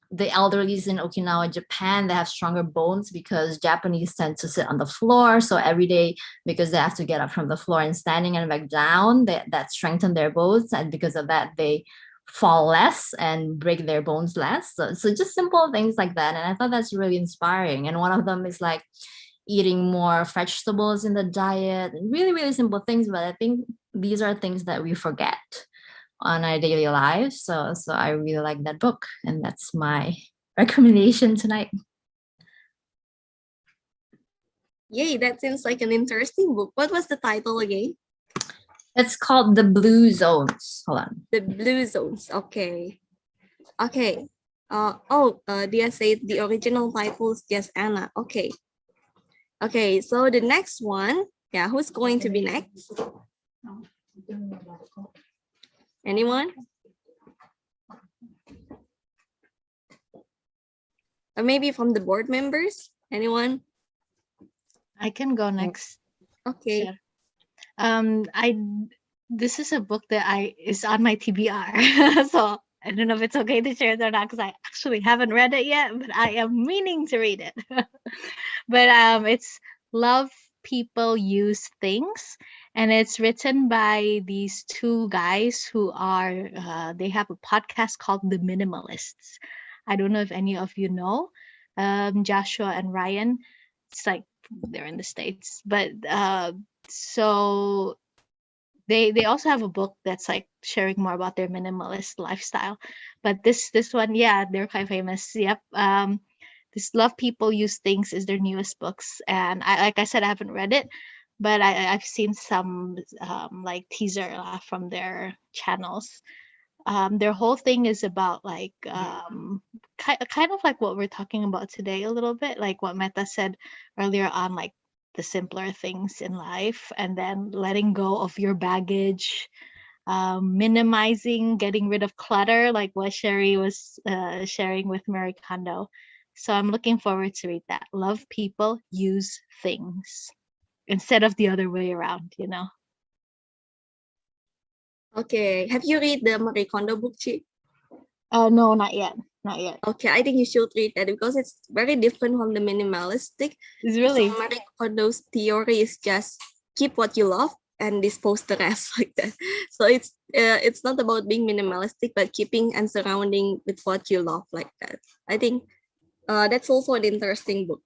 the elderlies in Okinawa, Japan, they have stronger bones because Japanese tend to sit on the floor. So every day, because they have to get up from the floor and standing and back down, that strengthen their bones. And because of that, they fall less and break their bones less. So just simple things like that. And I thought that's really inspiring. And one of them is like eating more vegetables in the diet, and really, really simple things. But I think these are things that we forget on our daily lives. So I really like that book, and that's my recommendation tonight. Yay, that seems like an interesting book. What was the title again? It's called The Blue Zones. Hold on. The Blue Zones. Okay. Okay. Dia said the original title is just Anna. Okay. Okay, so the next one, yeah, who's going to be next? Anyone? Or maybe from the board members? Anyone? I can go next. Okay. Sure. This is a book that is on my TBR. So I don't know if it's okay to share it or not because I actually haven't read it yet, but I am meaning to read it. But it's Love People Use Things, and it's written by these 2 guys who are they have a podcast called The Minimalists. I don't know if any of you know Joshua and Ryan. It's like they're in the States, but so they also have a book that's like sharing more about their minimalist lifestyle. But this one, yeah, they're quite famous. Yep. This Love People Use Things is their newest books, and like I said, I haven't read it, but I've seen some like teaser from their channels. Their whole thing is about like kind of like what we're talking about today a little bit, like what Meta said earlier on, like the simpler things in life, and then letting go of your baggage, minimizing, getting rid of clutter, like what Sherry was sharing with Marie Kondo. So I'm looking forward to read that. Love People Use Things instead of the other way around, you know. Okay. Have you read the Marie Kondo book, Chi? No, not yet. Not yet. Okay, I think you should read that because it's very different from the minimalistic. It's really So Marie Kondo's theory is just keep what you love and dispose the rest like that. So it's not about being minimalistic, but keeping and surrounding with what you love like that. I think that's also an interesting book.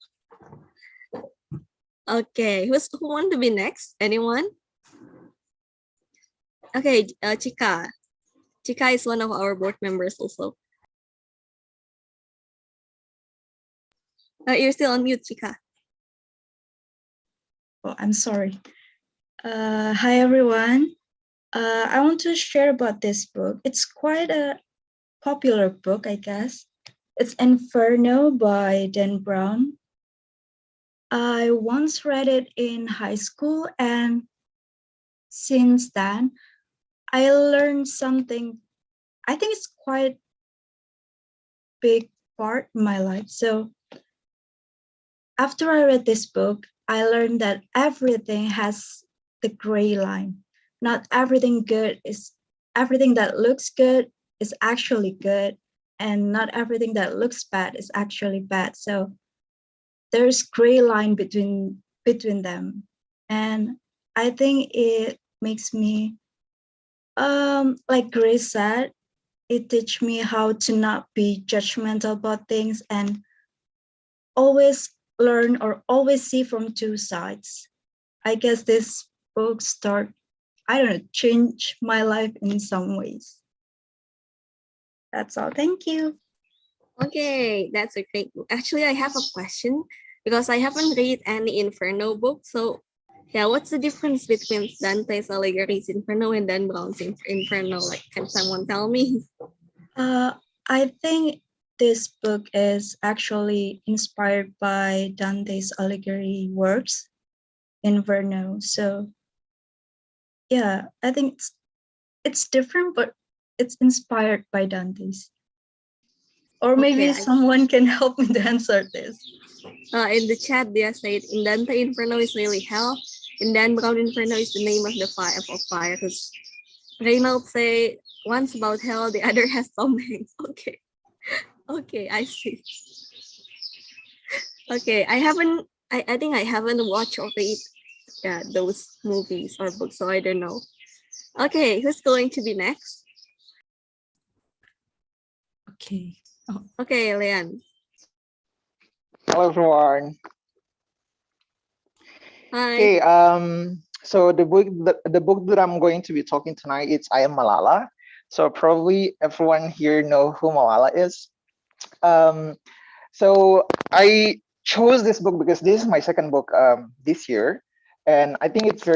Okay, who want to be next? Anyone? Okay, Chika. Chika is one of our board members also. You're still on mute, Chika. Oh, I'm sorry. Hi, everyone. I want to share about this book. It's quite a popular book, I guess. It's Inferno by Dan Brown. I once read it in high school, and since then, I learned something. I think it's quite big part in my life. So after I read this book, I learned that everything has the gray line. Not everything that looks good is actually good, and not everything that looks bad is actually bad. So there's gray line between them, and I think it makes me like Grace said, it teach me how to not be judgmental about things and always learn or always see from two sides. I guess this book change my life in some ways. That's all. Thank you. Okay, that's a great book. Actually, I have a question because I haven't read any Inferno book. So, yeah, what's the difference between Dante's Alighieri's Inferno and Dan Brown's Inferno? Like, can someone tell me? I think this book is actually inspired by Dante's Alighieri works, Inferno. So, yeah, I think it's different, but it's inspired by Dante's. Or maybe Okay, someone can help me to answer this. in the chat, they said in Dante Inferno is really hell. In Dan Brown Inferno is the name of the fire of fire. Because Reynolds say one's about hell, the other has Tom Hanks. Okay, okay, I see. Okay, I think I haven't watched or read those movies or books, so I don't know. Okay, who's going to be next? Okay. Okay, Leon. Hello, everyone. Hi. Okay, so the book that I'm going to be talking tonight, it's I Am Malala. So probably everyone here know who Malala is. So I chose this book because this is my second book this year, and I think it's very